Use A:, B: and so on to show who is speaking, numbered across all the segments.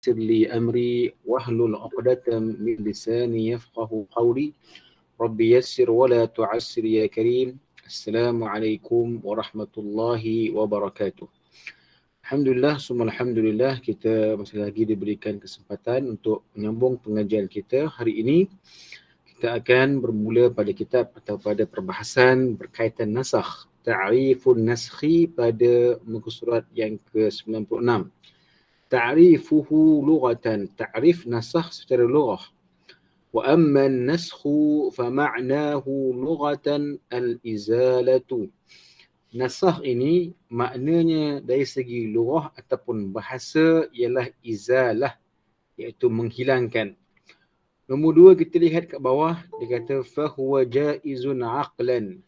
A: ويسر لي أمري واحلل عقدة من لساني يفقه قولي رب يسر ولا تعسر يا كريم. Assalamualaikum warahmatullahi wabarakatuh. Alhamdulillah, summa alhamdulillah, kita masih lagi diberikan kesempatan untuk menyambung pengajian kita. Hari ini kita akan bermula pada kitab atau pada perbahasan berkaitan nasakh, ta'rifun naskhi pada muka surat yang ke-96. Ta'rifuhu lughatan, ta'rif nasakh secara lughah. Wa amma an-naskhu fa ma'nahu lughatan al-izalatu. Nasakh ini maknanya dari segi lughah ataupun bahasa ialah izalah, iaitu menghilangkan. Nombor dua, kita lihat kat bawah, dia kata fahuwa jaizun aqlan.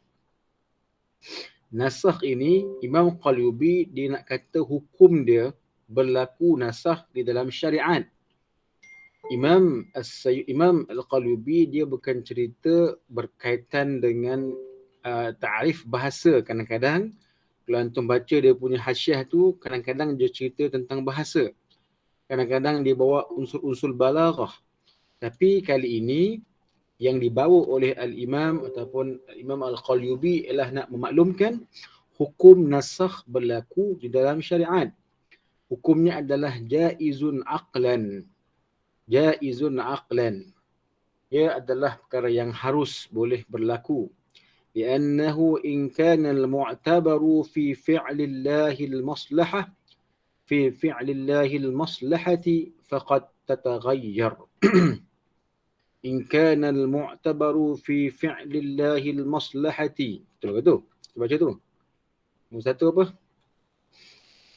A: Nasakh ini, Imam Qalyubi dia nak kata hukum dia berlaku nasakh di dalam syariat. Imam Al-Qalyubi dia bukan cerita berkaitan dengan ta'rif bahasa. Kadang-kadang kalau antum baca dia punya hasyiah tu, kadang-kadang dia cerita tentang bahasa. Kadang-kadang dia bawa unsur-unsur balaghah. Tapi kali ini yang dibawa oleh Al-Imam ataupun Imam Al-Qalyubi ialah nak memaklumkan hukum nasakh berlaku di dalam syariat. Hukumnya adalah jaizun aqlan. Jaizun aqlan. Ia adalah perkara yang harus boleh berlaku. Li'annahu in kana al-mu'tabaru fi fi'lillahi al-maslahah fi fi'lillahi al-maslahati faqad tataghayyar. In kana al-mu'tabaru fi fi'lillahi al-maslahati. Betul ke tu? Kita baca tu. Nombor satu apa?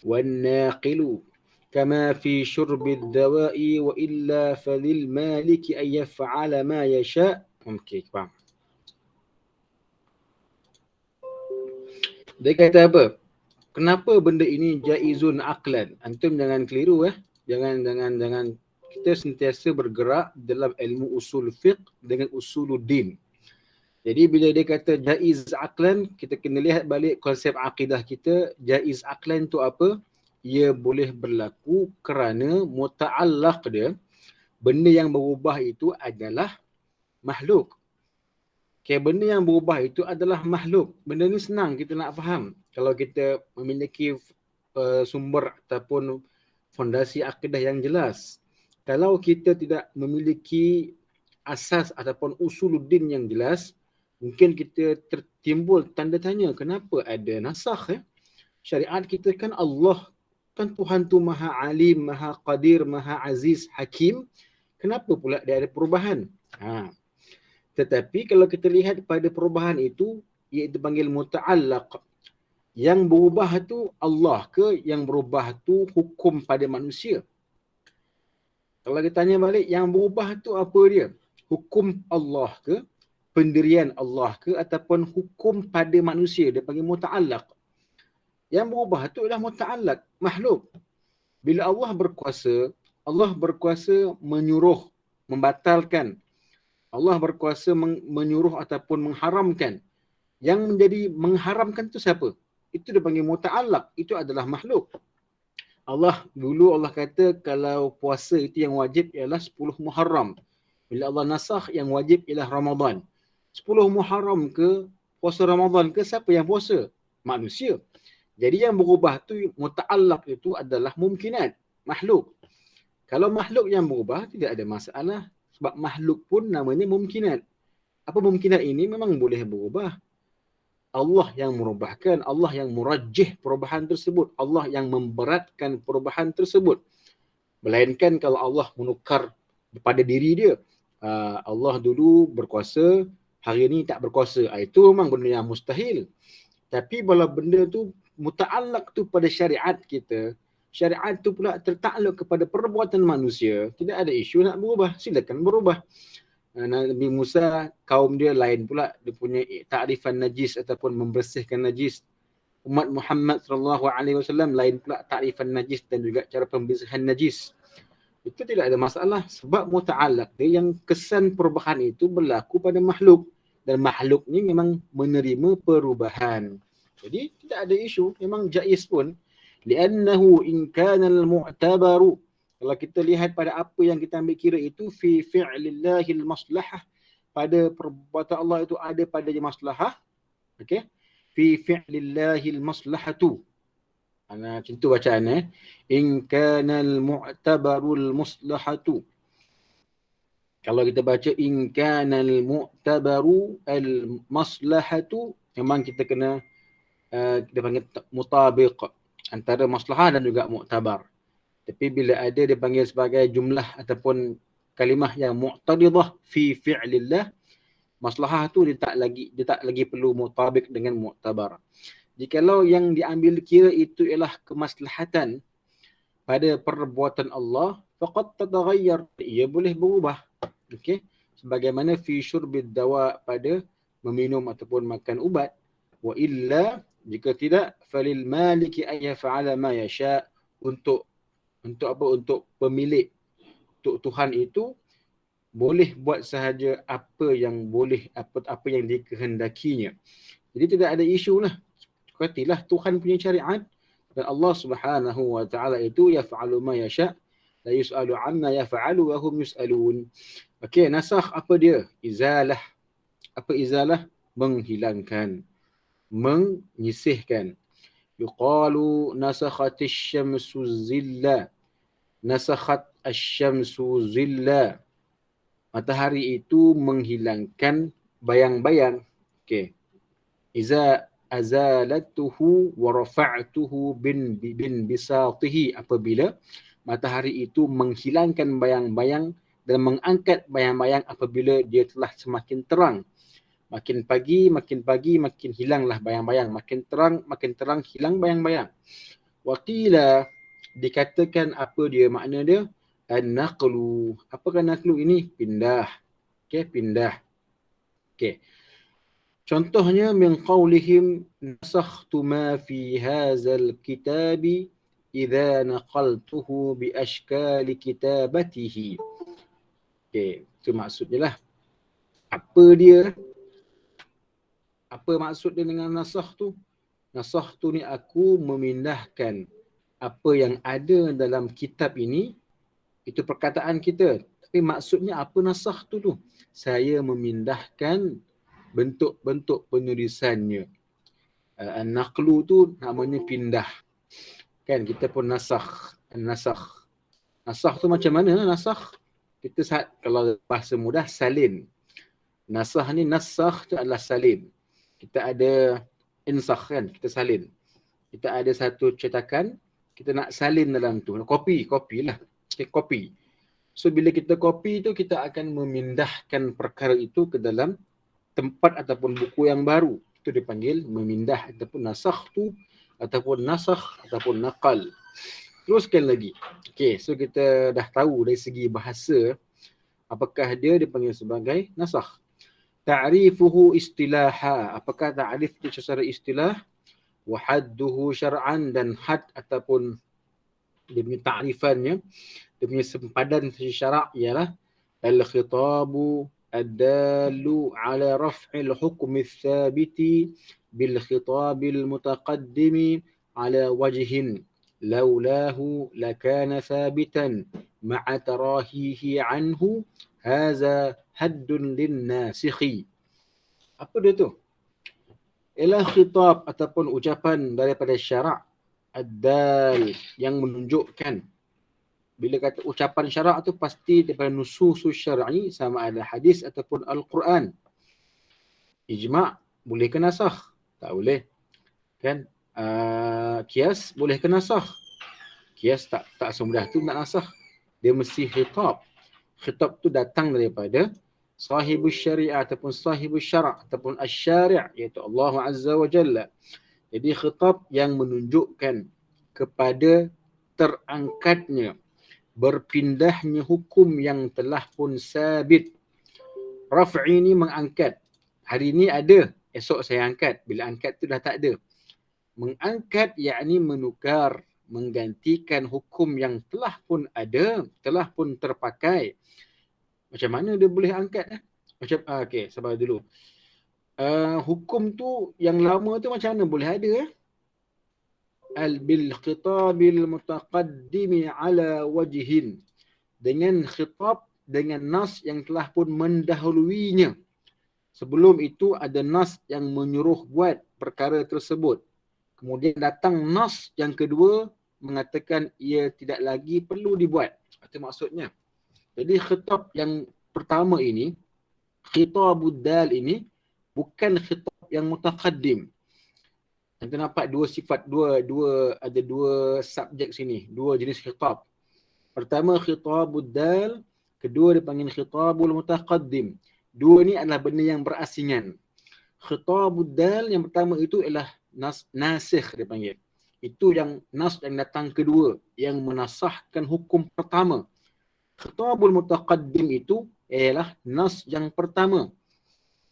A: وَالنَّاقِلُ كَمَا فِي شُرْبِ الدَّوَاءِ وَإِلَّا فَلِلْمَالِكِ أَنْ يَفْعَلَ مَا يَشَاءُ. Okey, faham. Dia kata apa? Kenapa benda ini jaizun aqlan? Antum jangan keliru Jangan kita sentiasa bergerak dalam ilmu usul fiqh dengan usuluddin. Jadi bila dia kata jaiz aqlan, kita kena lihat balik konsep akidah kita. Jaiz aqlan tu apa? Ia boleh berlaku kerana muta'allaq dia, benda yang berubah itu adalah makhluk. Okay, benda yang berubah itu adalah makhluk. Benda ni senang kita nak faham. Kalau kita memiliki sumber ataupun fondasi akidah yang jelas. Kalau kita tidak memiliki asas ataupun usuluddin yang jelas, mungkin kita tertimbul tanda tanya, kenapa ada nasakh? Syariat kita kan Allah, kan Tuhan tu maha alim, maha qadir, maha aziz, hakim. Kenapa pula dia ada perubahan? Tetapi kalau kita lihat pada perubahan itu, iaitu panggil muta'allaq. Yang berubah tu Allah ke, yang berubah tu hukum pada manusia? Kalau kita tanya balik, yang berubah tu apa dia? Hukum Allah ke, pendirian Allah ke, ataupun hukum pada manusia? Dia panggil muta'allaq. Yang berubah tu adalah muta'allaq, makhluk. Bila Allah berkuasa menyuruh, membatalkan. Allah berkuasa menyuruh ataupun mengharamkan. Yang menjadi mengharamkan tu siapa? Itu dia panggil muta'allaq. Itu adalah makhluk. Allah kata kalau puasa itu yang wajib ialah 10 Muharram. Bila Allah nasakh, yang wajib ialah Ramadan. 10 Muharram ke, puasa Ramadan ke, siapa yang puasa? Manusia. Jadi yang berubah tu, muta'allaq itu adalah mumkinat, makhluk. Kalau makhluk yang berubah, tidak ada masalah. Sebab makhluk pun namanya mumkinat. Apa mumkinat ini? Memang boleh berubah. Allah yang merubahkan, Allah yang murajjih perubahan tersebut, Allah yang memberatkan perubahan tersebut. Melainkan kalau Allah menukar pada diri dia. Allah dulu berkuasa, hari ini tak berkuasa. Itu memang benda yang mustahil. Tapi kalau benda tu muta'allaq tu pada syariat kita, syariat tu pula tertakluk kepada perbuatan manusia, tidak ada isu nak berubah, silakan berubah. Nabi Musa, kaum dia lain pula, dia punya ta'rifan najis ataupun membersihkan najis. Umat Muhammad SAW lain pula ta'rifan najis dan juga cara pembersihan najis. Itu tidak ada masalah sebab muta'allaq dia, yang kesan perubahan itu berlaku pada makhluk. Dan makhluk ni memang menerima perubahan. Jadi tidak ada isu, memang jaiz pun. Li'annahu in kana al-mu'tabaru, Kalau kita lihat pada apa yang kita ambil kira itu fi fi'lillahil maslahah, pada perbuatan Allah itu ada padanya maslahah. Okey. Fi fi'lillahil maslahatu. Macam tu bacaan in kanal mu'tabarul maslahatu. Kalau kita baca in kanal mu'tabaru al maslahatu, memang kita kena kita panggil mutabiq antara maslahah dan juga mu'tabar. Tapi bila ada dia panggil sebagai jumlah ataupun kalimah yang mu'tadidah fi fi'lillah, maslahah tu dia tak lagi perlu mutabiq dengan mu'tabar. Jikalau yang diambil kira itu ialah kemaslahatan pada perbuatan Allah, faqad tataghayyar, ia boleh berubah. Okey, sebagaimana fi syurbid dawa, pada meminum ataupun makan ubat. Wa illa, jika tidak, falil maliki ay yaf'ala ma yasha, untuk apa? Untuk pemilik, untuk Tuhan itu boleh buat sahaja apa yang boleh, apa yang dikehendakinya. Jadi tidak ada isu lah. Katilah Tuhan punya syariat, dan Allah Subhanahu wa taala itu yaf'alu ma yasha, la yus'alu amma yaf'alu wa hum yus'alun. Okey, nasakh apa dia? Izalah. Apa izalah? Menghilangkan, menyisihkan. Yuqalu nasakhatis syamsu zilla. Nasakhat asy-syamsu zilla. Matahari itu menghilangkan bayang-bayang. Okey. Iza azalatuhu wa rafa'tuhu bin bisatihi, apabila matahari itu menghilangkan bayang-bayang dan mengangkat bayang-bayang apabila dia telah semakin terang. Makin pagi, makin hilanglah bayang-bayang. Makin terang, hilang bayang-bayang. Waqila, dikatakan apa dia makna dia? An-naqlu. Apakah naqlu ini? Pindah. Okey, pindah. Okey. Contohnya min qawlihim nasakhtu ma fi hadzal kitabi idza naqaltuhu bi ashkali kitabatihi. Okey, itu maksudnya lah. Apa dia? Apa maksud dia dengan nasakh tu? Nasakh tu ni aku memindahkan apa yang ada dalam kitab ini. Itu perkataan kita. Tapi maksudnya apa nasakh tu? Saya memindahkan bentuk-bentuk penulisannya. An-naqlu tu namanya pindah. Kan kita pun nasakh. Nasakh. Nasakh tu macam mana nasakh? Kita kalau bahasa mudah salin. Nasakh ni, nasakh tu adalah salin. Kita ada insakh kan, kita salin. Kita ada satu cetakan, kita nak salin dalam tu. Kopi lah. Okay, kopi. So bila kita kopi tu, kita akan memindahkan perkara itu ke dalam tempat ataupun buku yang baru. Itu dipanggil memindah ataupun nasakh tu, ataupun nasakh ataupun naqal. Teruskan lagi. Okay, so kita dah tahu dari segi bahasa apakah dia dipanggil sebagai nasakh. Ta'rifuhu istilaha. Apakah ta'rif dia secara istilah? Wa hadduhu syar'an, dan had ataupun dia punya ta'rifannya, dia punya sempadan secara syarak ialah al-khitabu ad-dallu ala raf'il hukmi ats-tsabiti bil khitabil mutaqaddimi ala wajhin laulahu lakana thabitan ma'a tarahihi anhu hadza haddun lin-nasikhi. Apa dia tu? Ialah khitab ataupun ucapan daripada syarak ad-dal, yang menunjukkan. Bila kata ucapan syarak tu pasti daripada nususus syar'i, sama ada hadis ataupun Al-Quran. Ijma' boleh ke nasakh? Tak boleh. Kan? Qiyas boleh ke nasakh? Qiyas tak semudah tu nak nasakh. Dia mesti khitab. Khitab tu datang daripada sahibus syariah ataupun sahibus syara' ataupun asy-syari', iaitu Allah Azza wa Jalla. Jadi khitab yang menunjukkan kepada terangkatnya, berpindahnya hukum yang telah pun sabit. Raf'i ni mengangkat. Hari ni ada, esok saya angkat. Bila angkat tu dah tak ada. Mengangkat yakni menukar, menggantikan hukum yang telah pun ada, telah pun terpakai. Macam mana dia boleh angkat? Okey, sabar dulu. Hukum tu yang lama tu macam mana boleh ada? bil khitabil mutaqaddimi ala wajhin, dengan khitab, dengan nas yang telah pun mendahuluinya. Sebelum itu ada nas yang menyuruh buat perkara tersebut. Kemudian datang nas yang kedua mengatakan ia tidak lagi perlu dibuat. Itu maksudnya. Jadi khitab yang pertama ini, khitabud dal ini bukan khitab yang mutaqaddim. Kita nampak dua sifat, ada dua subjek sini, dua jenis khitab. Pertama khitabud dal, kedua dipanggil khitabul mutaqaddim. Dua ni adalah benda yang berasingan. Khitabud dal yang pertama itu ialah nasikh dia panggil. Itu yang nas yang datang kedua, yang menasahkan hukum pertama. Khitabul mutaqaddim itu ialah nas yang pertama.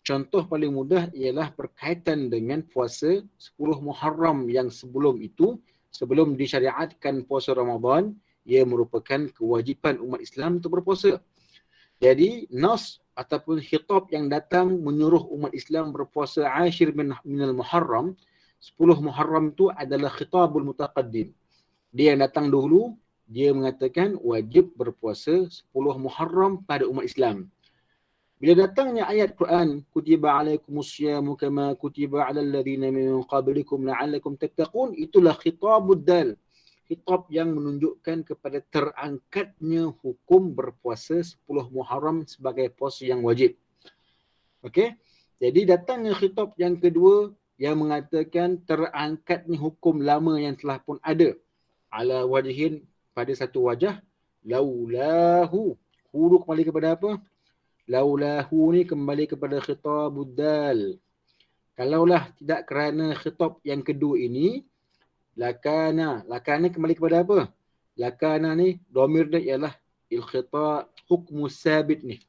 A: Contoh paling mudah ialah berkaitan dengan puasa 10 Muharram yang sebelum itu, sebelum disyariatkan puasa Ramadan, ia merupakan kewajipan umat Islam untuk berpuasa. Jadi nas ataupun khitab yang datang menyuruh umat Islam berpuasa Ashir minal Muharram, 10 Muharram itu adalah khitabul mutaqaddim. Dia yang datang dahulu, dia mengatakan wajib berpuasa 10 Muharram pada umat Islam. Bila datangnya ayat Quran, kutiba alaikumusyamu kama kutiba alal ladzina min qablikum la'allakum tattaqun, itulah khitabud dal. Khitab yang menunjukkan kepada terangkatnya hukum berpuasa 10 Muharram sebagai puasa yang wajib. Okey? Jadi datangnya khitab yang kedua yang mengatakan terangkatnya hukum lama yang telah pun ada. Ala wajhin, pada satu wajah. Laulahu. Huruf kembali kepada apa? Laulahu ni kembali kepada khitabud dal. Kalaulah tidak kerana khitab yang kedua ini, lakana kembali kepada apa? Lakana ni dhamir dia ialah il-khitab hukmu sabit ni.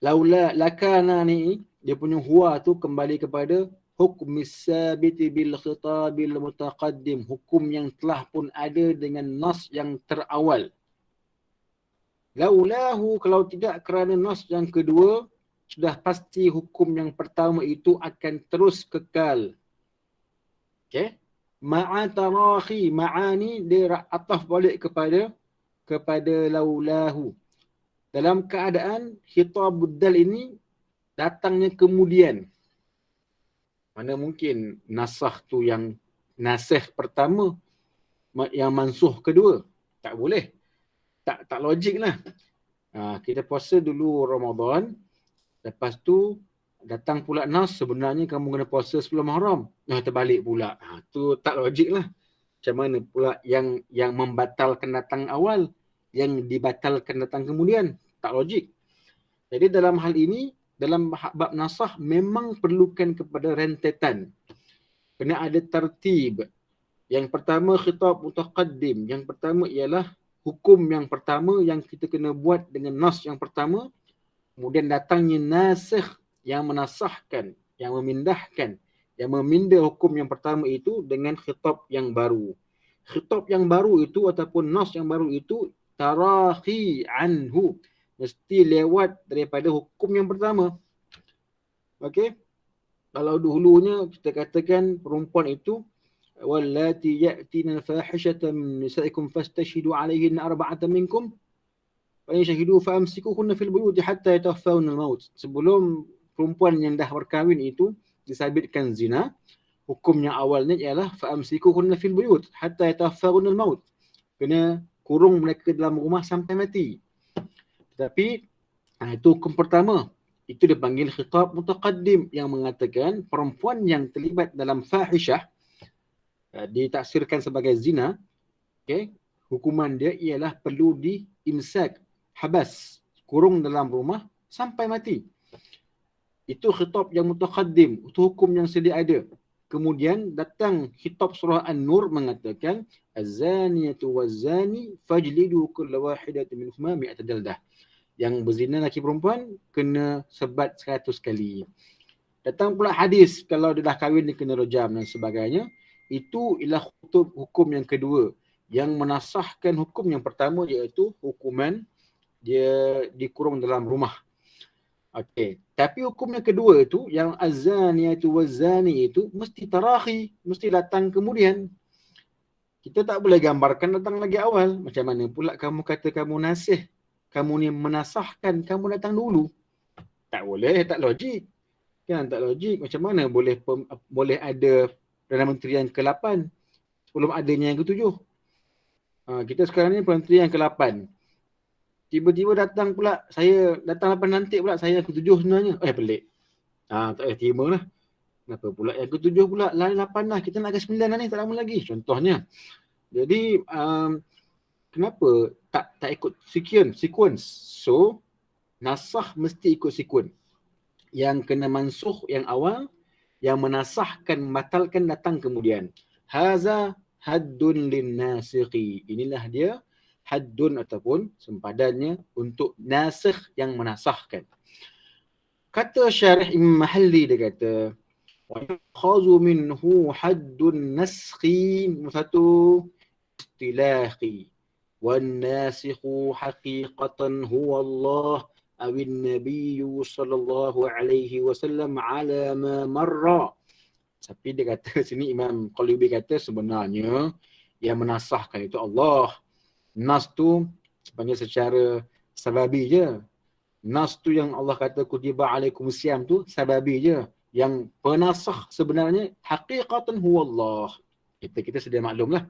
A: Laula lakana ni dia punya huwa tu kembali kepada hukm sabit bil khitabil mutaqaddim, hukum yang telah pun ada dengan nas yang terawal. Laulahu, kalau tidak kerana nas yang kedua, sudah pasti hukum yang pertama itu akan terus kekal. Okey? Ma'a tarahi, ma'ani dia ataf balik kepada laulahu. Dalam keadaan khitabud dal ini datangnya kemudian. Mana mungkin nasah tu yang nasih pertama yang mansuh kedua? Tak boleh. Tak logik lah. Kita puasa dulu Ramadan, lepas tu datang pula nas sebenarnya kamu kena puasa 10 Muharram. Terbalik pula. Tu tak logik lah. Macam mana pula yang membatalkan datang awal, yang dibatalkan datang kemudian? Tak logik. Jadi dalam hal ini, dalam bab nasah memang perlukan kepada rentetan. Kena ada tertib. Yang pertama khitab mutaqaddim. Yang pertama ialah hukum yang pertama yang kita kena buat dengan nas yang pertama. Kemudian datangnya nasikh yang menasahkan, yang memindahkan, yang memindah hukum yang pertama itu dengan khitab yang baru. Khitab yang baru itu ataupun nas yang baru itu tarahi anhu, mesti lewat daripada hukum yang pertama. Okey? Kalau dahulunya kita katakan perempuan itu wallati ya'tina al-fahishata min nisaikum fastashhidu 'alayhinna arba'atan minkum fa in shahidu fa amsikuhunna fil buyut hatta yatawaffawna al-maut. Sebelum perempuan yang dah berkahwin itu disabitkan zina, hukum yang awalnya ialah fa amsikuhunna fil buyut hatta yatawaffawna al-maut. Kena kurung mereka dalam rumah sampai mati. Tetapi itu hukum pertama. Itu dipanggil khitab mutaqaddim yang mengatakan perempuan yang terlibat dalam fahishah ditaksirkan sebagai zina, okay, hukuman dia ialah perlu diimsak, habas, kurung dalam rumah sampai mati. Itu khitab yang mutaqaddim, itu hukum yang sedia ada. Kemudian datang khitab surah An-Nur mengatakan az-zaniyatu waz-zani fajlidu kulla wahidatin minhuma mi'ata jaldah. Yang berzina lelaki perempuan kena sebat 100 kali. Datang pula hadis kalau dia dah kahwin dia kena rejam dan sebagainya. Itu ialah hukum yang kedua yang menasahkan hukum yang pertama, iaitu hukuman dia dikurung dalam rumah. Okey. Tapi hukum yang kedua itu, yang az-zaniyatu waz-zani itu mesti tarahi, mesti datang kemudian. Kita tak boleh gambarkan datang lagi awal. Macam mana pula kamu kata kamu nasih, kamu ni menasahkan, kamu datang dulu. Tak boleh, tak logik. Kan tak logik. Macam mana boleh ada Perdana Menteri yang ke-8 sebelum adanya yang ke-7. Kita sekarang ni Perdana Menteri yang ke-8. Tiba-tiba datang pula, saya datang 8 nanti pula, saya yang ke-7 sebenarnya. Pelik. Tak payah terima lah. Kenapa pula yang ke-7 pula? Lain 8 lah. Kita nak ke-9 lah ni, tak lama lagi. Contohnya. Jadi, kenapa tak ikut sequence? So, nasah mesti ikut sequence. Yang kena mansuh yang awal, yang menasahkan, membatalkan datang kemudian. Haza haddun linnasiqi. Inilah dia haddun ataupun sempadannya untuk nasikh yang menasahkan. Kata syarih Imam Mahalli, dia kata wa yakhazu minhu haddun naskhi, satu istilahi wan nasikhu haqiqatan huwa Allah awin nabiyyu sallallahu alaihi wasallam ala ma marra. Tapi dia kata sini, Imam Qalyubi kata sebenarnya yang menasahkan itu Allah. Nas tu sebenarnya secara sababi je. Nas tu yang Allah kata kutiba alaikumusiyam tu sababi je. Yang penasah sebenarnya haqiqatan huwa Allah. Kita sedia maklum lah.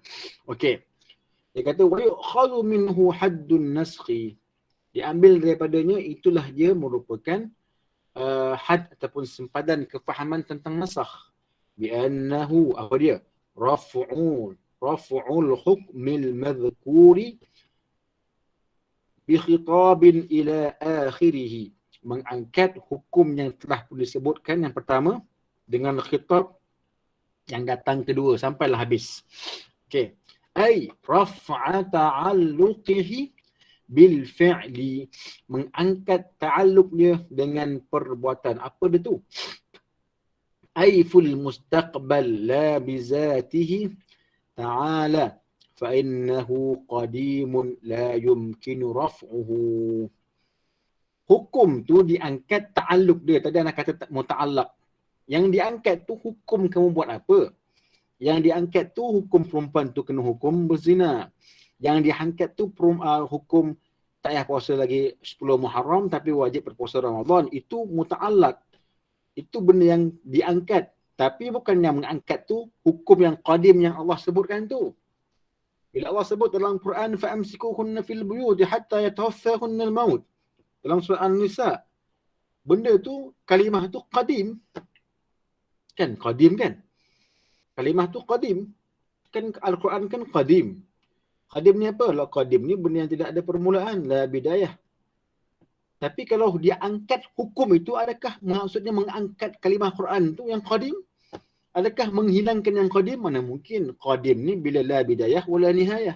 A: Okey. Dia kata wa yu'khadhu minhu haddun naskhi. Diambil daripadanya, itulah dia merupakan had ataupun sempadan kefahaman tentang nasakh. Bi'annahu, apa dia? Raf'ul hukmil madhkuri bikhitabin ila akhirih. Mengangkat hukum yang telah pun disebutkan yang pertama dengan khitab yang datang kedua sampailah habis. Okey. Ai raf'a ta'alluqihi bil fi'li, mengangkat ta'alluq dia dengan perbuatan. Apa dia tu? Aiful mustaqbal la bizatihi ta'ala fa innahu qadimun la yumkinu raf'uhu. Hukum tu diangkat ta'alluq dia. Tadi anak kata muta'allaq. Yang diangkat tu hukum kamu buat apa? Yang diangkat tu hukum perempuan tu kena hukum berzina. Yang diangkat tu hukum tak payah puasa lagi 10 Muharram tapi wajib berpuasa Ramadan. Itu muta'allaq. Itu benda yang diangkat. Tapi bukan yang mengangkat tu hukum yang qadim yang Allah sebutkan tu. Bila Allah sebut dalam Quran, fa'amsikuhunna fil buyuti hatta yatawaffahunna al-maut. Dalam surah An-Nisa. Benda tu, kalimah tu qadim. Kan? Qadim kan? Kalimah tu qadim. Kan Al-Quran kan qadim. Qadim ni apa? Kalau qadim ni benda yang tidak ada permulaan. La bidayah. Tapi kalau dia angkat hukum itu, adakah maksudnya mengangkat kalimah Quran tu yang qadim? Adakah menghilangkan yang qadim? Mana mungkin. Qadim ni bila la bidayah wala nihayah.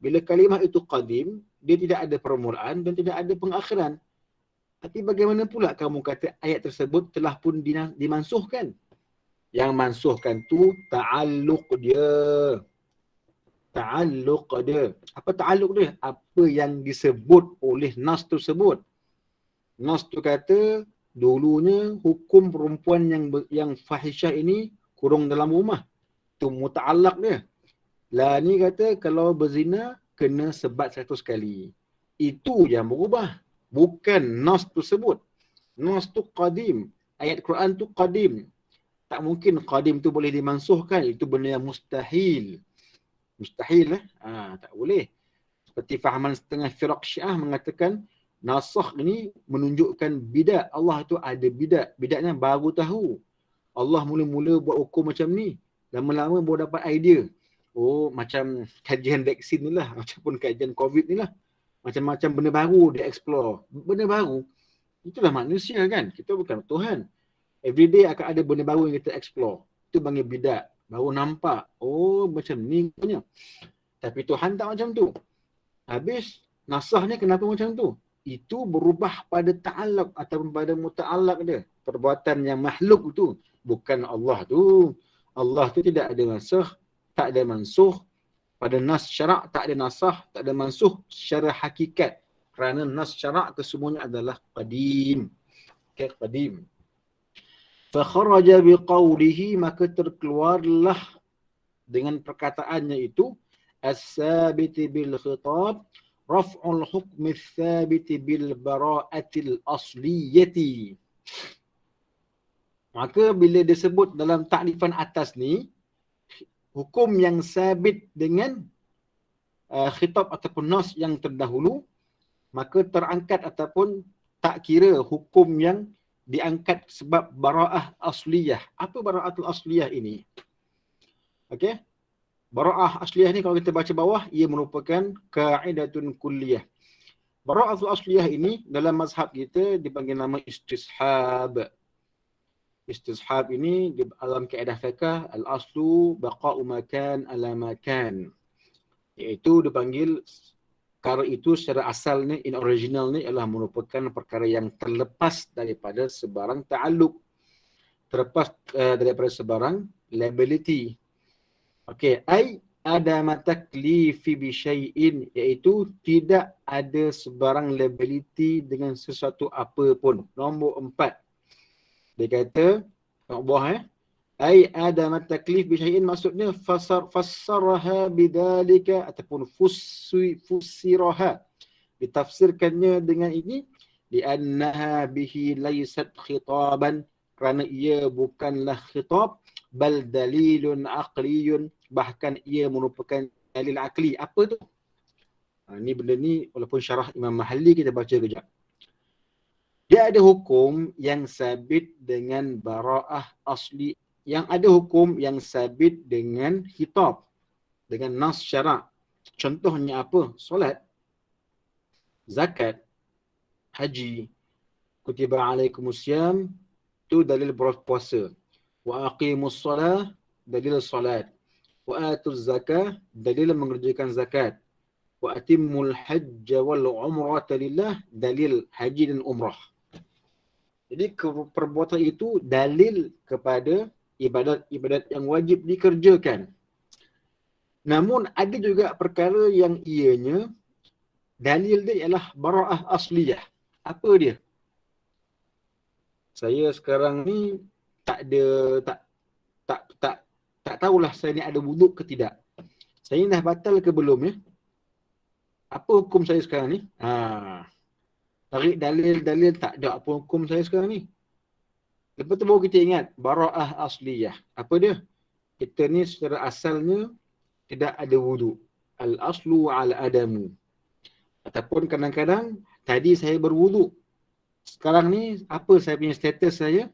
A: Bila kalimah itu qadim, dia tidak ada permulaan dan tidak ada pengakhiran. Tapi bagaimana pula kamu kata ayat tersebut telah pun dimansuhkan? Yang mansuhkan tu ta'alluq dia. Ta'alluq dia. Apa ta'alluq dia? Apa yang disebut oleh nas tersebut. Nas tu kata dulunya hukum perempuan yang fahisyah ini kurung dalam rumah. Tu muta'allaq dia. Lah ni kata kalau berzina kena sebat 100 kali. Itu yang berubah. Bukan nas tersebut. Nas tu qadim. Ayat Quran tu qadim. Tak mungkin qadim tu boleh dimansuhkan. Itu benda yang mustahil. Mustahil lah. Tak boleh. Seperti fahaman setengah firaq Syiah mengatakan nasakh ini menunjukkan bidat. Allah tu ada bidat. Bidatnya baru tahu. Allah mula-mula buat hukum macam ni. Lama-lama baru dapat idea. Oh, macam kajian vaksin ni lah. Macam pun kajian COVID ni lah. Macam-macam benda baru dia explore. Benda baru. Itulah manusia kan. Kita bukan Tuhan. Everyday akan ada benda baru yang kita explore. Itu panggil bidat. Baru nampak. Oh, macam ni punya. Tapi Tuhan tak macam tu. Habis, nasahnya kenapa macam tu? Itu berubah pada ta'alluq ataupun pada muta'allaq dia. Perbuatan yang makhluk tu. Bukan Allah tu. Allah tu tidak ada nasah, tak ada mansuh. Pada nas syarak tak ada nasah, tak ada mansuh secara hakikat. Kerana nas syarak kesemuanya adalah qadim. Okay, qadim. Fakharaja biqawlihi, maka terkeluarlah dengan perkataannya itu as-sabiti bil khitab raf'ul hukmi as-sabiti bil bara'atil asliyati. Maka bila disebut dalam takrifan atas ni, hukum yang sabit dengan khitab ataupun nas yang terdahulu, maka terangkat ataupun tak kira hukum yang diangkat sebab bara'ah asliyah. Apa bara'atul asliyah ini? Okey. Bara'ah asliyah ni kalau kita baca bawah, ia merupakan ka'idatun kulliyah. Bara'atul asliyah ini dalam mazhab kita dipanggil nama istishab. Istishab ini dalam kaedah fiqh al-aslu baqa'u makan ala makan. Iaitu dipanggil perkara itu secara asal ni, in original ni adalah merupakan perkara yang terlepas daripada sebarang ta'alluq, terlepas daripada sebarang liability. Okey, ai adama taklifi bi syai'in, iaitu tidak ada sebarang liability dengan sesuatu apa pun. Nombor 4. Dia kata, tengok bawah ai adama taklif bi syai'in, maksudnya fassaraha bidzalika ataupun fussiraha, ditafsirkannya dengan ini, li'annaha bihi laysat khitaban, kerana ia bukanlah khitab, bal dalilun aqliyun, bahkan ia merupakan dalil akli. Apa tu? Ni benda ni walaupun syarah Imam Mahalli kita baca kejap. Dia ada hukum yang sabit dengan bara'ah asli, yang ada hukum yang sabit dengan khitab, dengan nas syarak. Contohnya apa? Solat, zakat, haji, kutiba alaikumusiyam, tu dalil berpuasa. Wa aqimus solah, dalil solat. Wa atuz zakah, dalil mengerjakan zakat. Wa atimmul hajja wal umrata lillah, dalil haji dan umrah. Jadi perbuatan itu dalil kepada ibadat-ibadat yang wajib dikerjakan. Namun ada juga perkara yang ianya dalil dia ialah bara'ah asliyah. Apa dia? Saya sekarang ni tak tahulah saya ni ada wuduk ke tidak. Saya dah batal ke belum ya? Apa hukum saya sekarang ni? Tarik dalil-dalil, tak ada apa hukum saya sekarang ni. Lepas tu baru kita ingat bara'ah asliyah. Apa dia? Kita ni secara asalnya tidak ada wuduk. Al-aslu al-adamu. Ataupun kadang-kadang tadi saya berwuduk. Sekarang ni apa saya punya status saya?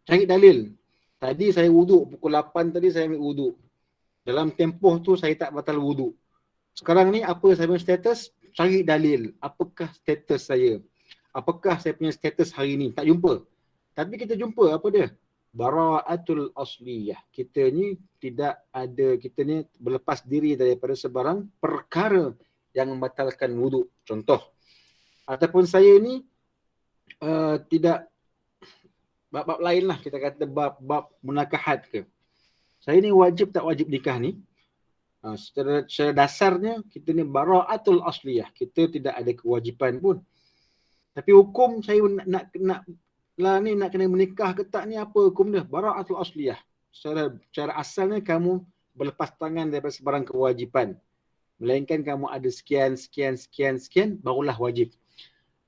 A: Cari dalil. Tadi saya wuduk, pukul 8 tadi saya ambil wuduk. Dalam tempoh tu saya tak batal wuduk. Sekarang ni apa saya punya status? Cari dalil. Apakah status saya? Apakah saya punya status hari ni? Tak jumpa. Tapi kita jumpa apa dia? Bara'atul asliyah. Kita ni tidak ada, kita ni berlepas diri daripada sebarang perkara yang membatalkan wuduk. Contoh. Ataupun saya ni tidak, bab-bab lain lah, kita kata bab munakahat ke. Saya ni wajib tak wajib nikah ni? Secara dasarnya kita ni bara'atul asliyah. Kita tidak ada kewajipan pun. Tapi hukum saya nak kena menikah ke tak ni, apa hukum dia? Bara'atul asliyah. Secara asalnya kamu berlepas tangan daripada sebarang kewajipan. Melainkan kamu ada sekian, barulah wajib.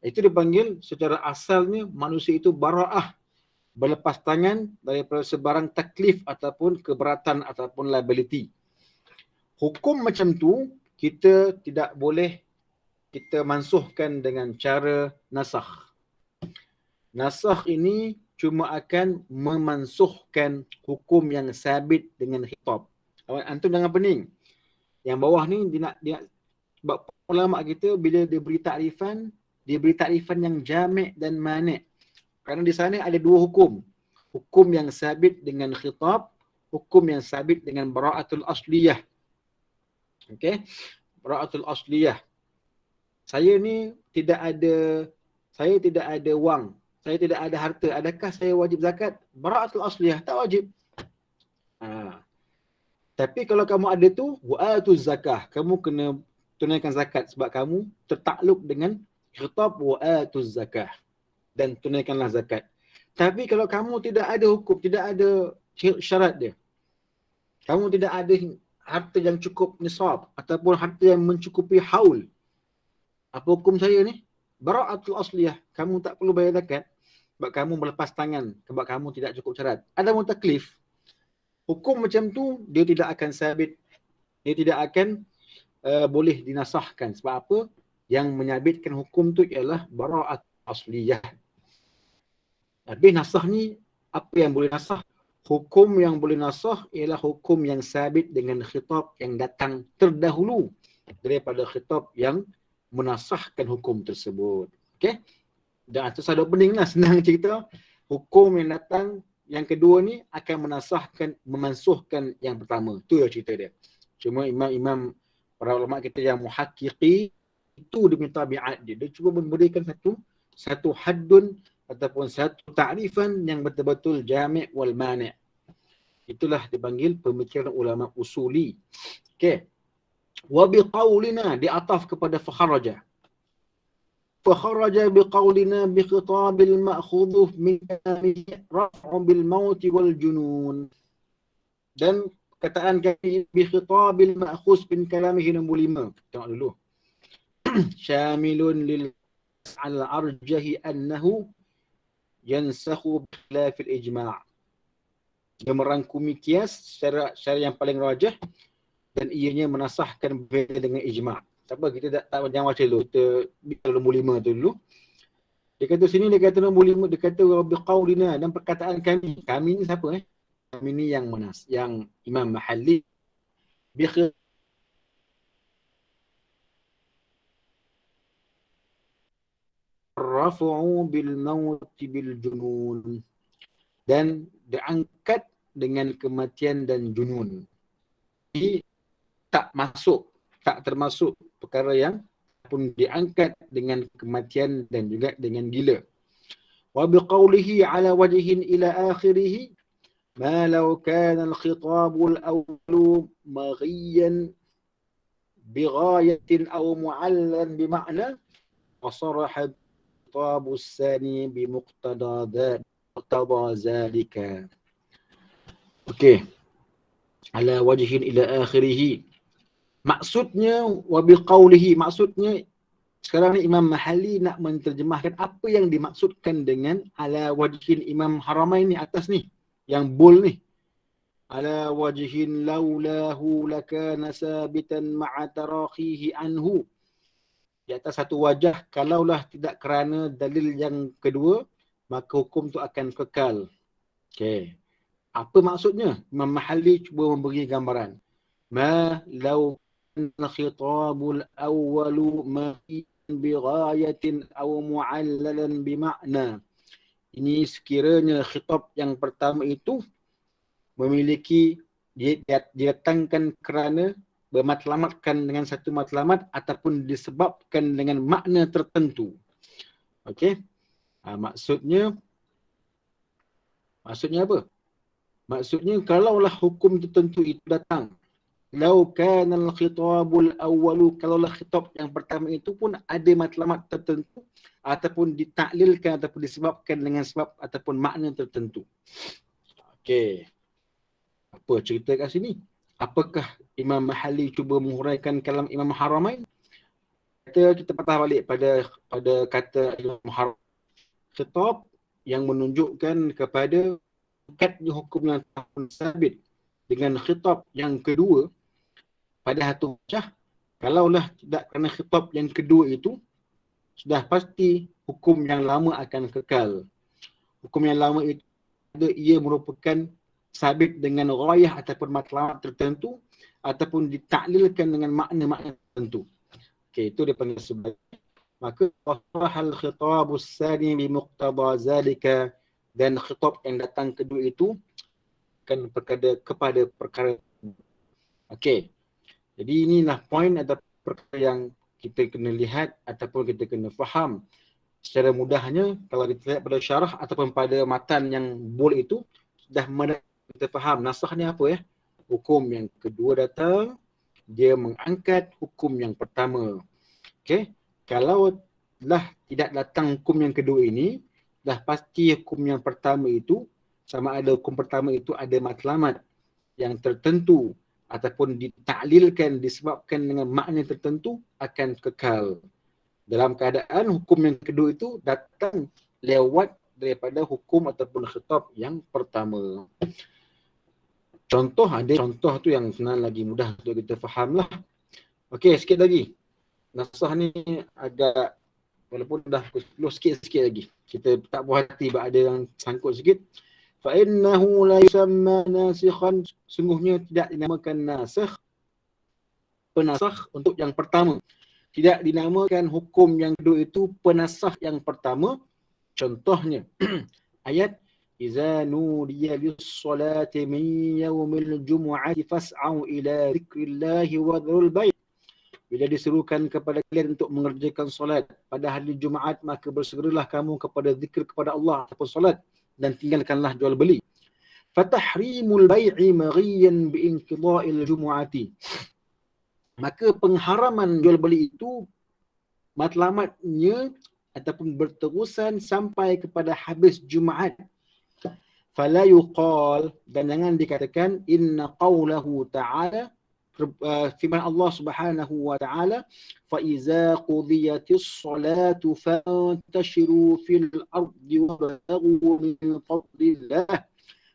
A: Itu dipanggil secara asalnya manusia itu bara'ah, berlepas tangan daripada sebarang taklif ataupun keberatan ataupun liability. Hukum macam tu kita tidak boleh kita mansuhkan dengan cara nasakh. Nasakh ini cuma akan memansuhkan hukum yang sabit dengan khitab. Antum jangan pening. Yang bawah ni dia sebab ulama kita bila dia beri takrifan yang jami' dan mani'. Kerana di sana ada dua hukum. Hukum yang sabit dengan khitab, hukum yang sabit dengan bara'atul asliyah. Okey? Bara'atul asliyah. Saya ni tidak ada wang, saya tidak ada harta. Adakah saya wajib zakat? Bara'atul asliyah, tak wajib. Tapi kalau kamu ada tu, wa'atuz zakah, kamu kena tunaikan zakat sebab kamu tertakluk dengan khitab wa atuz zakah, dan tunaikanlah zakat. Tapi kalau kamu tidak ada hukum, tidak ada syarat dia, kamu tidak ada harta yang cukup nisab ataupun harta yang mencukupi haul, apa hukum saya ni? Bara'atul asliyah, kamu tak perlu bayar zakat sebab kamu melepas tangan, sebab kamu tidak cukup syarat. Ada mutaklif. Hukum macam tu dia tidak akan sabit, dia tidak akan boleh dinasahkan. Sebab apa? Yang menyabitkan hukum tu ialah bara'at asliyah. Tapi nasah ni, apa yang boleh nasah? Hukum yang boleh nasah ialah hukum yang sabit dengan khitab yang datang terdahulu daripada khitab yang menasahkan hukum tersebut. Okey? Dan itu ada pening lah, senang cerita. Hukum yang datang yang kedua ni akan menasahkan, memansuhkan yang pertama. Itu ya cerita dia. Cuma imam-imam para ulama kita yang muhaqqiqi, itu dia punya tabiat dia. Dia cuba memberikan satu haddun ataupun satu ta'rifan yang betul-betul jami' wal mani'. Itulah dipanggil pemikiran ulama usuli. Okey. Wa biqaulina, diataf kepada fakharaja. Fakharaja biqaulina bikhitabil ma'khudhu min kalamihi raf'u bil maut wal junun. Dan kataan kami bikhitabil ma'khuz min kalamihi nombor 5. Tengok dulu. Syamilun lil al-arjahi annahu yansakhu bikhilafil ijma'. Dia merangkumi kias secara yang paling rajah dan ianya menasahkan berbeza dengan ijma'. Tak apa, kita tak jangan baca dulu. Kita nombor 5 tu dulu. Dia kata sini, dia kata nombor 5, dia kata biqaulina, dan perkataan kami. Kami ni siapa Kami ni yang Imam Mahalli rafu'u bil maut bil junun, dan diangkat dengan kematian dan junun. Ini tak termasuk perkara yang pun diangkat dengan kematian dan juga dengan gila. Wa biqaulihi ala wajhin ila akhirih ma law kana al-khitab al-awwal maghiyan bighayatin aw mu'allan bima'na wa saraha al-khitab al-thani bimuqtada dhalika. Okey. Ala wajhin ila akhirih. Maksudnya wabiqaulihi, maksudnya sekarang ni Imam Mahalli nak menterjemahkan apa yang dimaksudkan dengan ala wajhin Imam Haramain ni atas ni, yang bold ni. Ala wajhin laulahu lakana sabitan ma'a tarakhihi anhu. Di atas satu wajah, kalaulah tidak kerana dalil yang kedua, maka hukum tu akan kekal. Okey. Apa maksudnya? Imam Mahalli cuba memberi gambaran. Ma law khitabul awwalu ma'in bighayatin aw mu'allalan bima'na. Ini sekiranya khitab yang pertama itu memiliki didatangkan kerana bermatlamatkan dengan satu matlamat ataupun disebabkan dengan makna tertentu. Okey. Maksudnya apa? Maksudnya kalaulah hukum tertentu itu datang, lau kana al-khitabul awwalu, kalaulah khitab yang pertama itu pun ada matlamat tertentu ataupun ditaklilkan ataupun disebabkan dengan sebab ataupun makna tertentu. Okey. Apa cerita kat sini? Apakah Imam Mahalli cuba menghuraikan kalam Imam Haramain? Kita patah balik pada kata Imam Haramain. Khitab yang menunjukkan kepada katnya hukum yang sabit dengan khitab yang kedua pada satu wajah, kalaulah tidak kerana khitab yang kedua itu, sudah pasti hukum yang lama akan kekal. Hukum yang lama itu ia merupakan sabit dengan ghayah ataupun matlamat tertentu ataupun ditaklilkan dengan makna-makna tertentu. Okey, itu dia panggil sebagai. Maka wasahal khitabus sani bi muqtada zalika, dan khitab yang datang kedua itu akan kepada perkara. Okey. Jadi inilah poin atau perkara yang kita kena lihat ataupun kita kena faham. Secara mudahnya, kalau kita lihat pada syarah ataupun pada matan yang bold itu, sudah kita faham nasah ni apa ya. Hukum yang kedua datang, dia mengangkat hukum yang pertama. Okey. Kalau dah tidak datang hukum yang kedua ini, dah pasti hukum yang pertama itu, sama ada hukum pertama itu ada matlamat yang tertentu ataupun ditaklilkan, disebabkan dengan makna tertentu, akan kekal. Dalam keadaan hukum yang kedua itu datang lewat daripada hukum ataupun khitab yang pertama. Contoh, ada contoh tu yang senang lagi mudah untuk kita faham lah. Okey, sikit lagi. Nasah ni agak, walaupun dah pukul 10, sikit-sikit lagi. Kita tak puas hati sebab ada yang sangkut sikit. فَإِنَّهُ لَا يُسَمَّى نَاسِخًا, sungguhnya tidak dinamakan nasikh, penasakh untuk yang pertama. Tidak dinamakan hukum yang kedua itu penasakh yang pertama. Contohnya ayat إِذَا نُودِيَ لِلصَّلَاةِ مِنْ يَوْمِ الْجُمُعَةِ فَاسْعَوْا إِلَى ذِكْرِ اللَّهِ وَذَرُوا الْبَيْعَ. Bila diserukan kepada kalian untuk mengerjakan solat pada hari Jumaat, maka bersegeralah kamu kepada zikir kepada Allah ataupun solat, dan tinggalkanlah jual beli. Fatahrimul bai'i maghiyan biinqida'il jumu'ati. Maka pengharaman jual beli itu matlamatnya ataupun berterusan sampai kepada habis Jumaat. Fala yuqal, dan jangan dikatakan inna qawlahu ta'ala, firman Allah Subhanahu wa taala, fa iza qudiyatis salatu fantashiru fil ardi wabtaghu min fadlillah.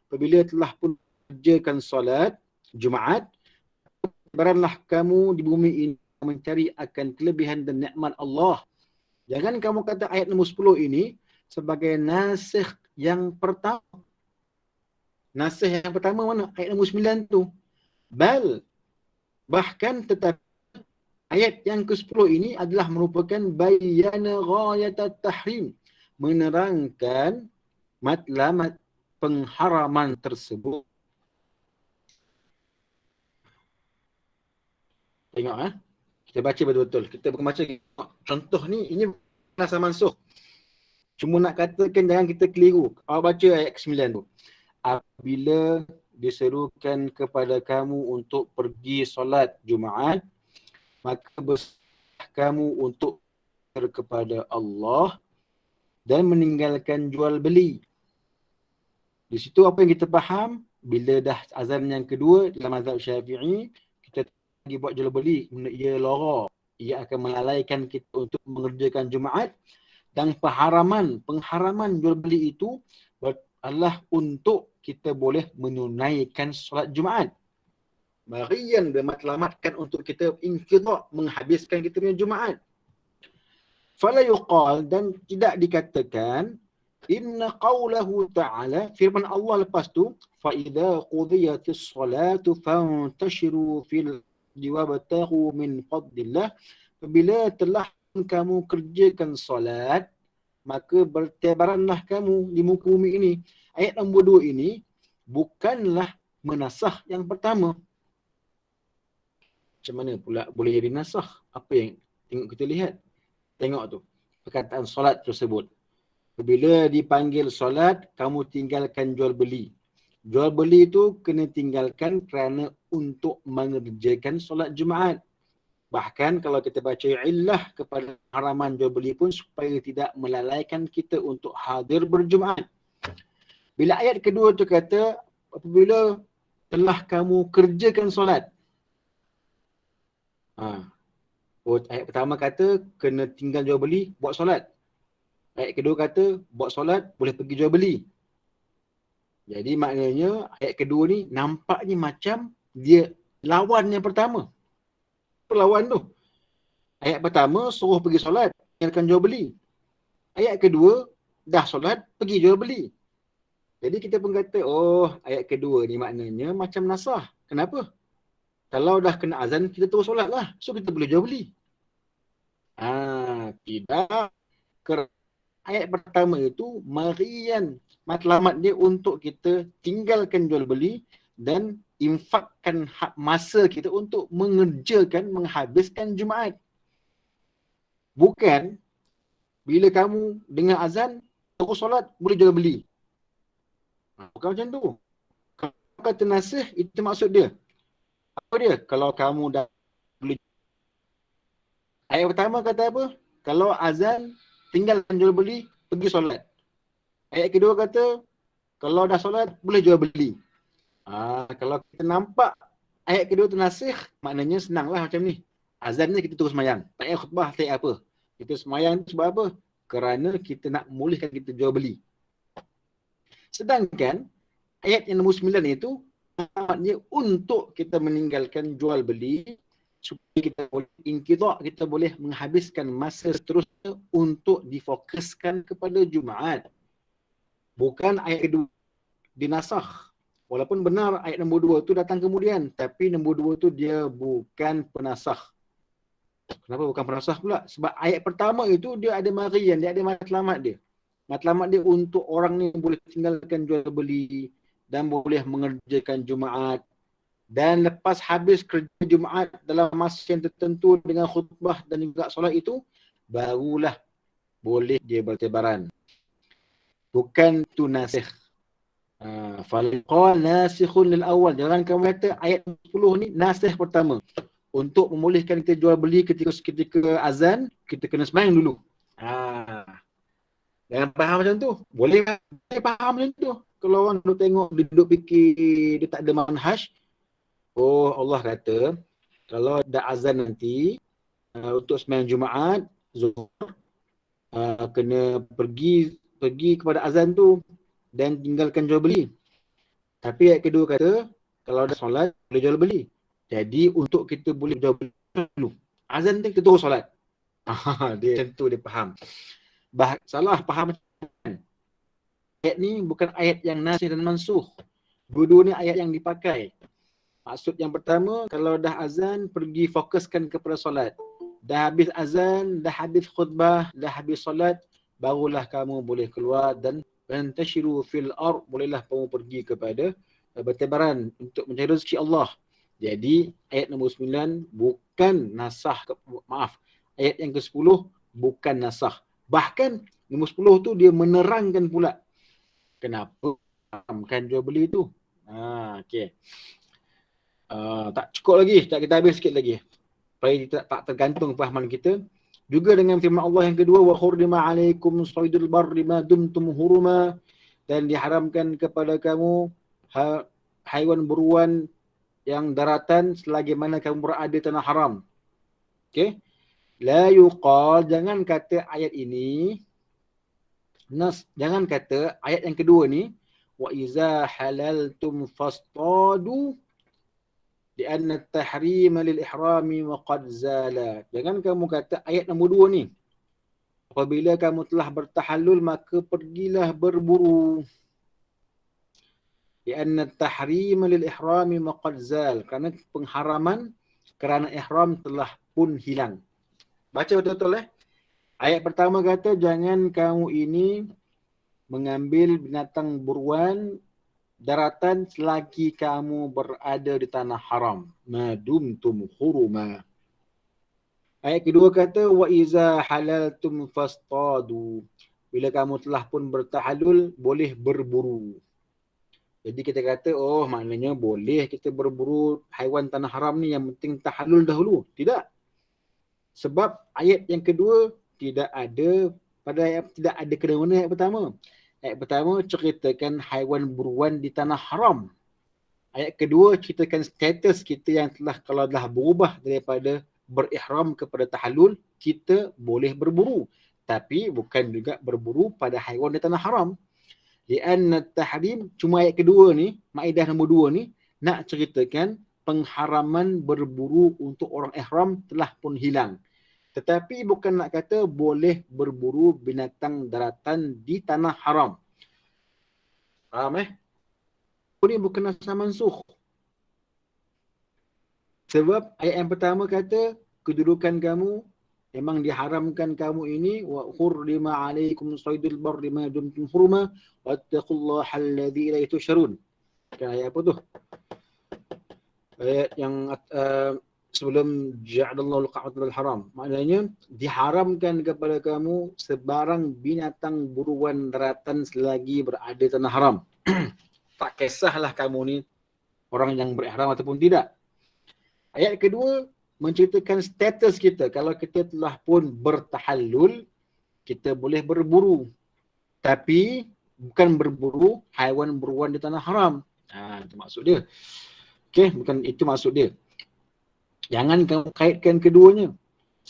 A: Apabila telah pun kerjakan solat Jumaat, berjalanlah kamu di bumi ini mencari akan kelebihan dan nikmat Allah. Jangan kamu kata ayat nombor 10 ini sebagai nasikh yang pertama. Nasikh yang pertama mana? Ayat nombor 9 tu. Bahkan tetapi ayat yang ke-10 ini adalah merupakan bayana ghayatat tahrim, menerangkan matlamat pengharaman tersebut. Tengok kita baca betul-betul. Kita bukan baca contoh ni, ini nasa mansuh. Cuma nak katakan jangan kita keliru. Awak baca ayat ke-9 tu. Apabila diserukan kepada kamu untuk pergi solat Jumaat, maka berserulah kamu untuk kepada Allah dan meninggalkan jual beli. Di situ apa yang kita faham, bila dah azan yang kedua dalam mazhab Syafi'i, kita lagi buat jual beli, ia lara, ia akan melalaikan kita untuk mengerjakan Jumaat, dan pengharaman jual beli itu adalah untuk kita boleh menunaikan solat Jumaat. Marian bermatlamatkan untuk kita inqidha, menghabiskan kita punya Jumaat. Fala yuqal, dan tidak dikatakan inna qawlahu ta'ala, firman Allah lepas tu, fa idza qudiyatis salatu fantashiru fil wabtaghu min fadlillah. Apabila telah kamu kerjakan solat, maka bertebaranlah kamu di muka bumi ini. Ayat nombor 2 ini bukanlah menasakh yang pertama. Macam mana pula boleh jadi nasakh? Apa yang tengok kita lihat? Tengok tu, perkataan solat tersebut. Apabila dipanggil solat, kamu tinggalkan jual beli. Jual beli itu kena tinggalkan kerana untuk mengerjakan solat Jumaat. Bahkan kalau kita baca illah kepada haraman jual beli pun supaya tidak melalaikan kita untuk hadir berjumaat. Bila ayat kedua tu kata apabila telah kamu kerjakan solat. Ayat pertama kata kena tinggal jual beli, buat solat. Ayat kedua kata buat solat boleh pergi jual beli. Jadi maknanya ayat kedua ni nampaknya macam dia lawan yang pertama. Apa lawan tu? Ayat pertama suruh pergi solat, tinggalkan jual beli. Ayat kedua dah solat, pergi jual beli. Jadi kita pun kata, ayat kedua ni maknanya macam nasah. Kenapa? Kalau dah kena azan, kita terus solat lah. So kita boleh jual beli. Tidak. Ayat pertama itu marian matlamat dia untuk kita tinggalkan jual beli dan infakkan masa kita untuk mengerjakan, menghabiskan Jumaat. Bukan bila kamu dengar azan, terus solat, boleh jual beli. Bukan macam tu. Kalau kata nasih, itu maksud dia. Apa dia? Kalau kamu dah beli. Ayat pertama kata apa? kalau azan tinggalkan jual beli, pergi solat. Ayat kedua kata kalau dah solat boleh jual beli. Kalau kita nampak ayat kedua tu nasikh, maknanya senanglah macam ni. Azan ni kita terus semayang. Tak payah khutbah, tak payah apa. Kita semayang tu sebab apa? Kerana kita nak memulihkan kita jual beli. Sedangkan ayat yang nombor 9 itu maknanya untuk kita meninggalkan jual beli supaya kita boleh inqidha', kita boleh menghabiskan masa seterusnya untuk difokuskan kepada Jumaat. Bukan ayat kedua dinasakh. Walaupun benar ayat nombor 2 tu datang kemudian, tapi nombor 2 tu dia bukan penasakh. Kenapa bukan penasakh pula? Sebab ayat pertama itu dia ada marian, dia ada matlamat dia. Matlamat dia untuk orang ni boleh tinggalkan jual beli dan boleh mengerjakan Jumaat. Dan lepas habis kerja Jumaat dalam masa yang tertentu dengan khutbah dan juga solat itu, barulah boleh dia bertebaran. Bukan tu nasikh. Falqal nasikhun lil awal. Jangan kamu kata ayat 10 ni nasikh pertama. Untuk memulihkan kita jual beli ketika azan, kita kena sembahyang dulu. Jangan faham macam tu. Boleh faham macam tu. Kalau orang duduk tengok, dia duduk fikir, dia tak ada manhaj. Oh, Allah kata, kalau dah azan nanti, untuk sembahyang Jumaat, Zuhur, kena pergi kepada azan tu dan tinggalkan jual beli. Tapi ayat kedua kata, kalau dah solat, boleh jual beli. Jadi, untuk kita boleh jual beli dulu. Azan tu kita terus solat. Dia macam tu, dia faham. Salah faham macam mana? Ayat ni bukan ayat yang nasikh dan mansukh. Dua-dua ni ayat yang dipakai. Maksud yang pertama, kalau dah azan, pergi fokuskan kepada solat. Dah habis azan, dah habis khutbah, dah habis solat, barulah kamu boleh keluar dan fantashiru fil ard, bolehlah kamu pergi kepada bertebaran untuk mencari rezeki Allah. Jadi ayat nombor 9 bukan nasah, ayat yang ke-10 bukan nasah. Bahkan nombor 10 tu dia menerangkan pula kenapa haramkan jual beli tu. Okey. Tak cukup lagi, kita habis sikit lagi. Supaya kita tak tergantung fahaman kita. Juga dengan firman Allah yang kedua, wa hurrima 'alaikum saydul barri ma dumtum huruma, dan diharamkan kepada kamu haiwan buruan yang daratan selagi mana kamu berada di tanah haram. Okey. La yuqal, jangan kata ayat ini jangan kata ayat yang kedua ni wa iza halaltum fastadu di anna at-tahrim lil ihrami wa qad zala. Jangan kamu kata ayat nombor 2 ni, apabila kamu telah bertahallul maka pergilah berburu. Di anna at-tahrim lil ihrami wa qad zal, kerana pengharaman kerana ihram telah pun hilang. Baca betul-betul Ayat pertama kata jangan kamu ini mengambil binatang buruan daratan selagi kamu berada di tanah haram. Madumtum huruma. Ayat kedua kata wa iza halaltum fastadu. Bila kamu telah pun bertahallul, boleh berburu. Jadi kita kata, oh maknanya boleh kita berburu haiwan tanah haram ni, yang penting tahallul dahulu. Tidak. Sebab ayat yang kedua tidak ada kena-mena ayat pertama. Ayat pertama ceritakan haiwan buruan di tanah haram. Ayat kedua ceritakan status kita yang telah, kalau dah berubah daripada berihram kepada tahallul, kita boleh berburu. Tapi bukan juga berburu pada haiwan di tanah haram. Lianna tahrim, cuma ayat kedua ni, Maidah nombor 2 ni, nak ceritakan pengharaman berburu untuk orang ihram telah pun hilang. Tetapi bukan nak kata boleh berburu binatang daratan di tanah haram. Faham Ini bukan nasakh mansukh. Sebab ayat yang pertama kata kedudukan kamu memang diharamkan kamu ini, wa hurrima 'alaikum saydul barri ma dumtum huruma wattaqullaha alladzi ilayhi tusyarun. Ayat apa tu? Ayat yang sebelum ja'alallahu al-qa'atul haram. Maknanya diharamkan kepada kamu sebarang binatang buruan daratan selagi berada di tanah haram. Tak kisahlah kamu ni orang yang berihram ataupun tidak. Ayat kedua menceritakan status kita. Kalau kita telah pun bertahallul, kita boleh berburu. Tapi bukan berburu haiwan buruan di tanah haram. Itu maksud dia. Okey, bukan itu maksud dia. Jangan kamu kaitkan keduanya.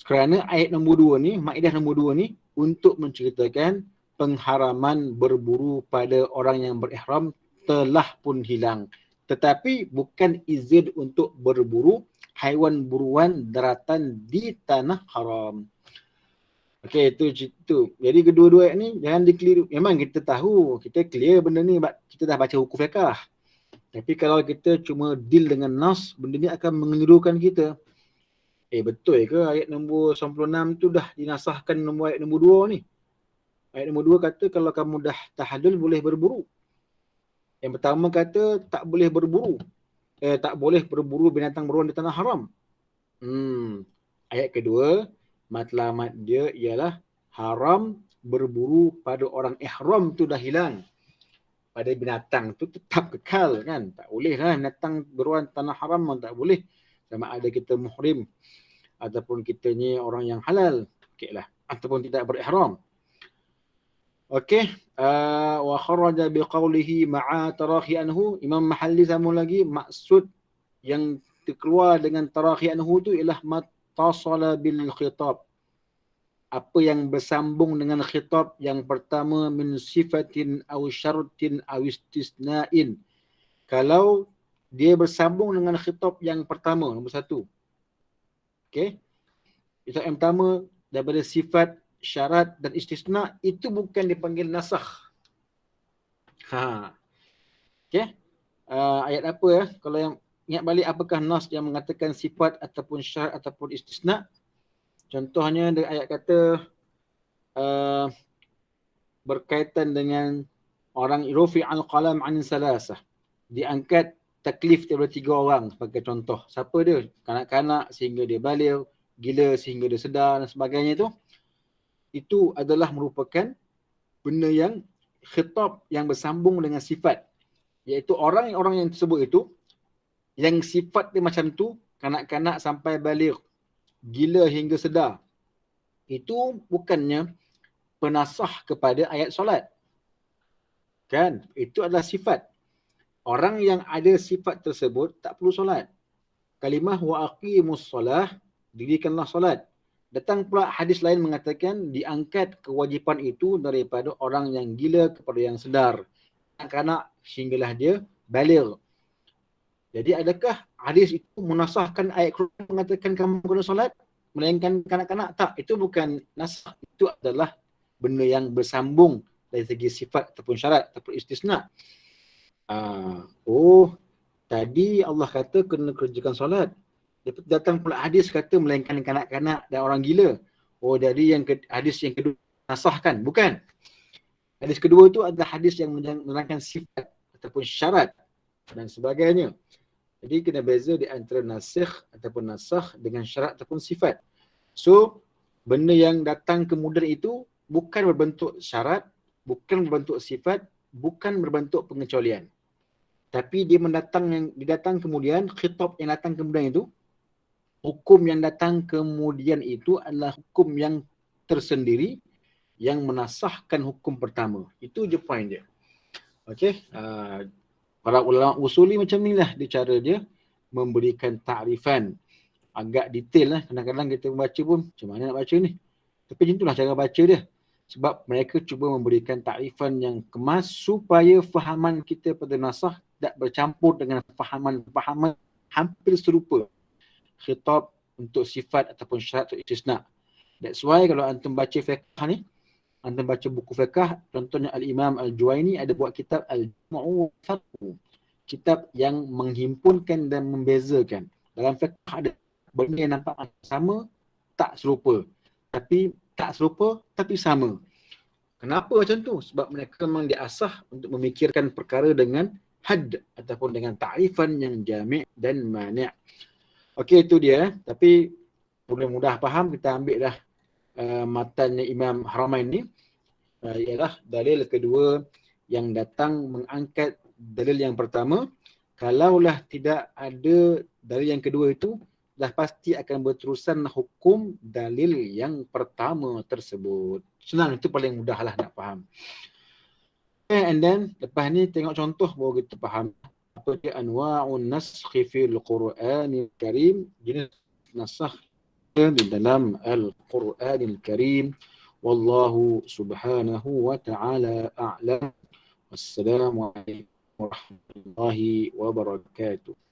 A: Kerana ayat nombor 2 ni, Maidah nombor 2 ni untuk menceritakan pengharaman berburu pada orang yang berihram telah pun hilang. Tetapi bukan izin untuk berburu haiwan buruan daratan di tanah haram. Okey, itu. Jadi kedua-dua ayat ni jangan dikeliru. Memang kita tahu, kita clear benda ni, kita dah baca hukum fiqh. Tapi kalau kita cuma deal dengan nas, benda ni akan mengelirukan kita. Betul ke ayat nombor 96 tu dah dinasahkan nombor ayat nombor 2 ni? Ayat nombor 2 kata kalau kamu dah tahallul boleh berburu. Yang pertama kata tak boleh berburu. Tak boleh berburu binatang buruan di tanah haram. Ayat kedua, matlamat dia ialah haram berburu pada orang ihram tu dah hilang. Pada binatang tu tetap kekal kan. Tak boleh lah binatang buruan tanah haram tak boleh. Sama ada kita muhrim ataupun kita ni orang yang halal. Okeylah. Ataupun tidak berihram. Okey. Wa kharaja biqaulihi ma'a tarahi anhu. Imam Mahalli sambung lagi. Maksud yang keluar dengan tarahi anhu tu ialah mattasala bil khitab. Apa yang bersambung dengan khitab yang pertama min sifatin aw syartin aw istisna'in. Kalau dia bersambung dengan khitab yang pertama, nombor 1. Okey. Khitab yang pertama daripada sifat, syarat dan istisna, itu bukan dipanggil nasakh. Okey. Ayat apa ya? Kalau yang ingat balik apakah nas yang mengatakan sifat ataupun syarat ataupun istisna? Contohnya ayat kata berkaitan dengan orang rufi'al qalam 'an salasah. Diangkat taklif daripada 3 orang sebagai contoh. Siapa dia? Kanak-kanak sehingga dia baligh, gila sehingga dia sedar dan sebagainya tu. Itu adalah merupakan benda yang khitab yang bersambung dengan sifat. Iaitu orang-orang yang tersebut itu yang sifat dia macam tu, kanak-kanak sampai baligh, gila hingga sedar. Itu bukannya penasah kepada ayat solat. Kan? Itu adalah sifat. Orang yang ada sifat tersebut tak perlu solat. Kalimah wa aqimus solah, dirikanlah solat. Datang pula hadis lain mengatakan diangkat kewajipan itu daripada orang yang gila kepada yang sedar. Kanak-kanak sehinggalah dia baligh. Jadi adakah hadis itu menasahkan ayat Quran mengatakan kamu kena solat? Melainkan kanak-kanak? Tak, itu bukan nasah. Itu adalah benda yang bersambung dari segi sifat ataupun syarat ataupun istisna. Tadi Allah kata kena kerjakan solat. Datang pula hadis kata melainkan kanak-kanak dan orang gila. Jadi hadis yang kedua nasahkan. Bukan. Hadis kedua itu adalah hadis yang menerangkan sifat ataupun syarat dan sebagainya. Jadi kena beza di antara nasikh ataupun nasakh dengan syarat ataupun sifat. So, benda yang datang kemudian itu bukan berbentuk syarat, bukan berbentuk sifat, bukan berbentuk pengecualian. Tapi dia didatang kemudian, khitab yang datang kemudian itu, hukum yang datang kemudian itu adalah hukum yang tersendiri yang menasahkan hukum pertama. Itu je point dia. Okey. Para ulama usuli macam ni lah dia cara dia memberikan takrifan. Agak detail lah. Kadang-kadang kita membaca pun macam mana nak baca ni. Tapi macam itulah cara baca dia. Sebab mereka cuba memberikan takrifan yang kemas supaya fahaman kita pada nasah tak bercampur dengan fahaman hampir serupa. Khitab untuk sifat ataupun syarat atau istisna. That's why kalau antum baca fiqh ni, antum baca buku fiqh, contohnya Al-Imam Al-Juwaini ada buat kitab Al-Jam'u Farqu. Kitab yang menghimpunkan dan membezakan. Dalam fiqh ada benda yang nampak sama, tak serupa. Tapi tak serupa, tapi sama. Kenapa macam tu? Sebab mereka memang diasah untuk memikirkan perkara dengan had ataupun dengan ta'rifan yang jami' dan mani'. Okey, itu dia. Tapi mudah-mudah faham, kita ambil dah matannya Imam Haramain ni. Ialah dalil kedua yang datang mengangkat dalil yang pertama. Kalaulah tidak ada dalil yang kedua itu, dah pasti akan berterusan hukum dalil yang pertama tersebut. Senang, itu paling mudahlah nak faham. Okay, and then lepas ni tengok contoh baru kita faham apa dia anwa'un naskhi fil Qur'anil Karim, jenis nasakh di dalam Al-Qur'anil Karim. Wallahu subhanahu wa ta'ala a'lam. Wassalamualaikum warahmatullahi wabarakatuh.